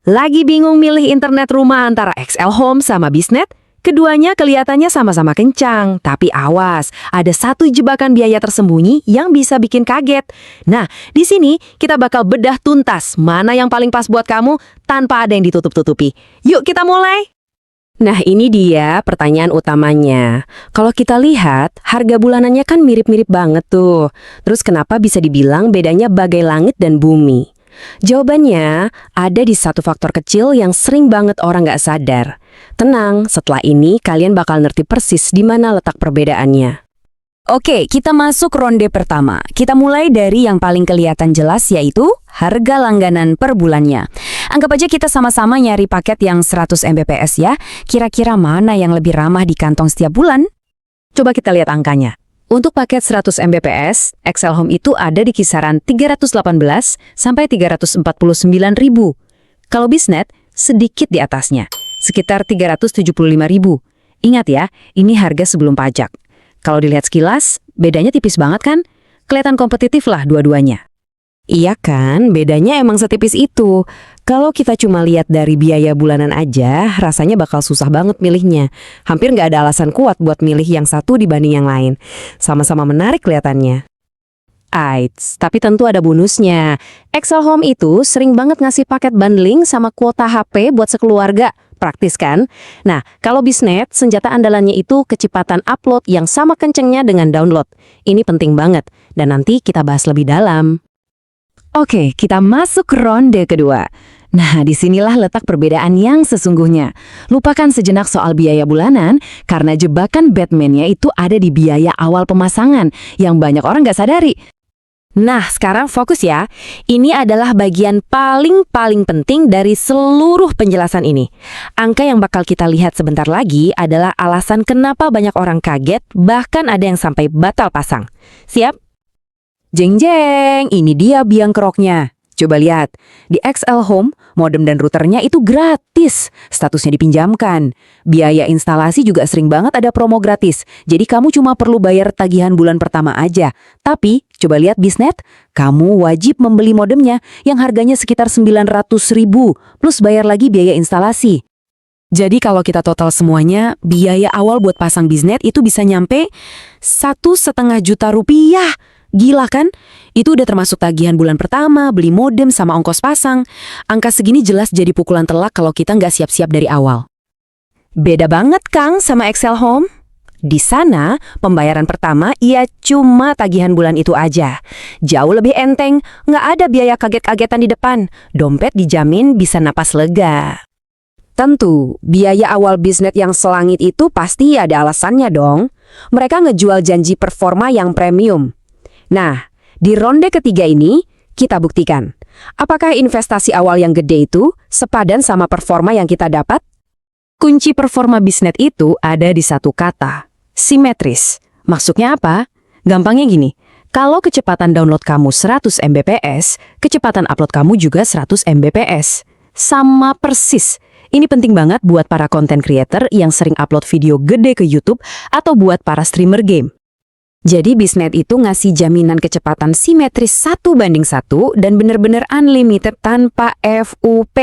Lagi bingung milih internet rumah antara XL Home sama Biznet? Keduanya kelihatannya sama-sama kencang, tapi awas, ada satu jebakan biaya tersembunyi yang bisa bikin kaget. Nah, di sini kita bakal bedah tuntas mana yang paling pas buat kamu tanpa ada yang ditutup-tutupi. Yuk kita mulai! Nah, ini dia pertanyaan utamanya. Kalau kita lihat, harga bulanannya kan mirip-mirip banget tuh. Terus kenapa bisa dibilang bedanya bagai langit dan bumi? Jawabannya ada di satu faktor kecil yang sering banget orang nggak sadar. Tenang, setelah ini kalian bakal ngerti persis di mana letak perbedaannya. Oke, kita masuk ronde pertama. Kita mulai dari yang paling kelihatan jelas, yaitu harga langganan per bulannya. Anggap aja kita sama-sama nyari paket yang 100 Mbps ya. Kira-kira mana yang lebih ramah di kantong setiap bulan? Coba kita lihat angkanya. Untuk paket 100 Mbps, XL Home itu ada di kisaran 318 sampai 349 ribu. Kalau Biznet, sedikit di atasnya, sekitar 375 ribu. Ingat ya, ini harga sebelum pajak. Kalau dilihat sekilas, bedanya tipis banget kan? Kelihatan kompetitif lah dua-duanya. Iya kan, bedanya emang setipis itu. Kalau kita cuma lihat dari biaya bulanan aja, rasanya bakal susah banget milihnya. Hampir nggak ada alasan kuat buat milih yang satu dibanding yang lain. Sama-sama menarik kelihatannya. Aits, tapi tentu ada bonusnya. XL Home itu sering banget ngasih paket bundling sama kuota HP buat sekeluarga. Praktis kan? Nah, kalau Biznet, senjata andalannya itu kecepatan upload yang sama kencengnya dengan download. Ini penting banget, dan nanti kita bahas lebih dalam. Oke, kita masuk ke ronde kedua. Nah, disinilah letak perbedaan yang sesungguhnya. Lupakan sejenak soal biaya bulanan, karena jebakan Batman-nya itu ada di biaya awal pemasangan, yang banyak orang nggak sadari. Nah, sekarang fokus ya. Ini adalah bagian paling penting dari seluruh penjelasan ini. Angka yang bakal kita lihat sebentar lagi adalah alasan kenapa banyak orang kaget, bahkan ada yang sampai batal pasang. Siap? Jeng-jeng, ini dia biang keroknya. Coba lihat, di XL Home, modem dan routernya itu gratis, statusnya dipinjamkan. Biaya instalasi juga sering banget ada promo gratis, jadi kamu cuma perlu bayar tagihan bulan pertama aja. Tapi, coba lihat Biznet, kamu wajib membeli modemnya yang harganya sekitar 900 ribu, plus bayar lagi biaya instalasi. Jadi kalau kita total semuanya, biaya awal buat pasang Biznet itu bisa nyampe 1,5 juta rupiah. Gila kan? Itu udah termasuk tagihan bulan pertama, beli modem sama ongkos pasang. Angka segini jelas jadi pukulan telak kalau kita nggak siap-siap dari awal. Beda banget Kang sama XL Home. Di sana, pembayaran pertama ya cuma tagihan bulan itu aja. Jauh lebih enteng, nggak ada biaya kaget-kagetan di depan. Dompet dijamin bisa napas lega. Tentu, biaya awal Biznet yang selangit itu pasti ada alasannya dong. Mereka ngejual janji performa yang premium. Nah, di ronde ketiga ini, kita buktikan. Apakah investasi awal yang gede itu sepadan sama performa yang kita dapat? Kunci performa Biznet itu ada di satu kata, simetris. Maksudnya apa? Gampangnya gini, kalau kecepatan download kamu 100 Mbps, kecepatan upload kamu juga 100 Mbps. Sama persis. Ini penting banget buat para content creator yang sering upload video gede ke YouTube atau buat para streamer game. Jadi Biznet itu ngasih jaminan kecepatan simetris 1:1 dan bener-bener unlimited tanpa FUP.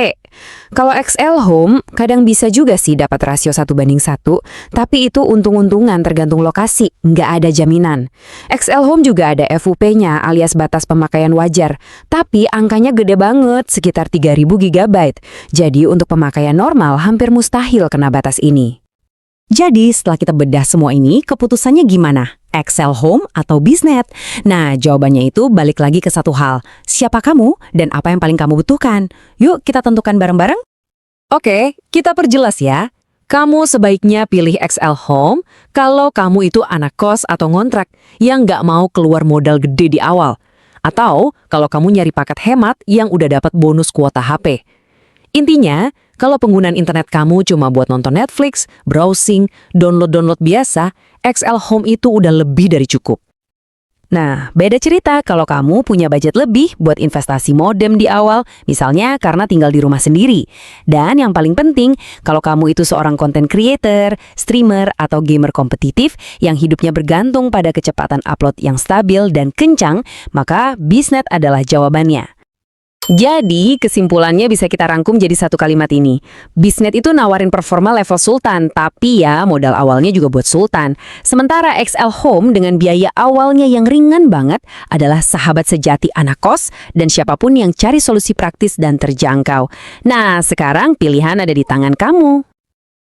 Kalau XL Home kadang bisa juga sih dapat rasio 1:1, tapi itu untung-untungan tergantung lokasi, nggak ada jaminan. XL Home juga ada FUP-nya alias batas pemakaian wajar, tapi angkanya gede banget, sekitar 3000 GB. Jadi untuk pemakaian normal hampir mustahil kena batas ini. Jadi setelah kita bedah semua ini, keputusannya gimana? XL Home atau Biznet? Nah, jawabannya itu balik lagi ke satu hal. Siapa kamu dan apa yang paling kamu butuhkan? Yuk kita tentukan bareng-bareng. Oke, kita perjelas ya. Kamu sebaiknya pilih XL Home kalau kamu itu anak kos atau ngontrak yang nggak mau keluar modal gede di awal. Atau kalau kamu nyari paket hemat yang udah dapat bonus kuota HP. Intinya, kalau penggunaan internet kamu cuma buat nonton Netflix, browsing, download biasa, XL Home itu udah lebih dari cukup. Nah, beda cerita kalau kamu punya budget lebih buat investasi modem di awal, misalnya karena tinggal di rumah sendiri. Dan yang paling penting, kalau kamu itu seorang content creator, streamer, atau gamer kompetitif yang hidupnya bergantung pada kecepatan upload yang stabil dan kencang, maka Biznet adalah jawabannya. Jadi, kesimpulannya bisa kita rangkum jadi satu kalimat ini. Bisnet itu nawarin performa level sultan, tapi ya modal awalnya juga buat sultan. Sementara XL Home dengan biaya awalnya yang ringan banget adalah sahabat sejati anak kos dan siapapun yang cari solusi praktis dan terjangkau. Nah, sekarang pilihan ada di tangan kamu.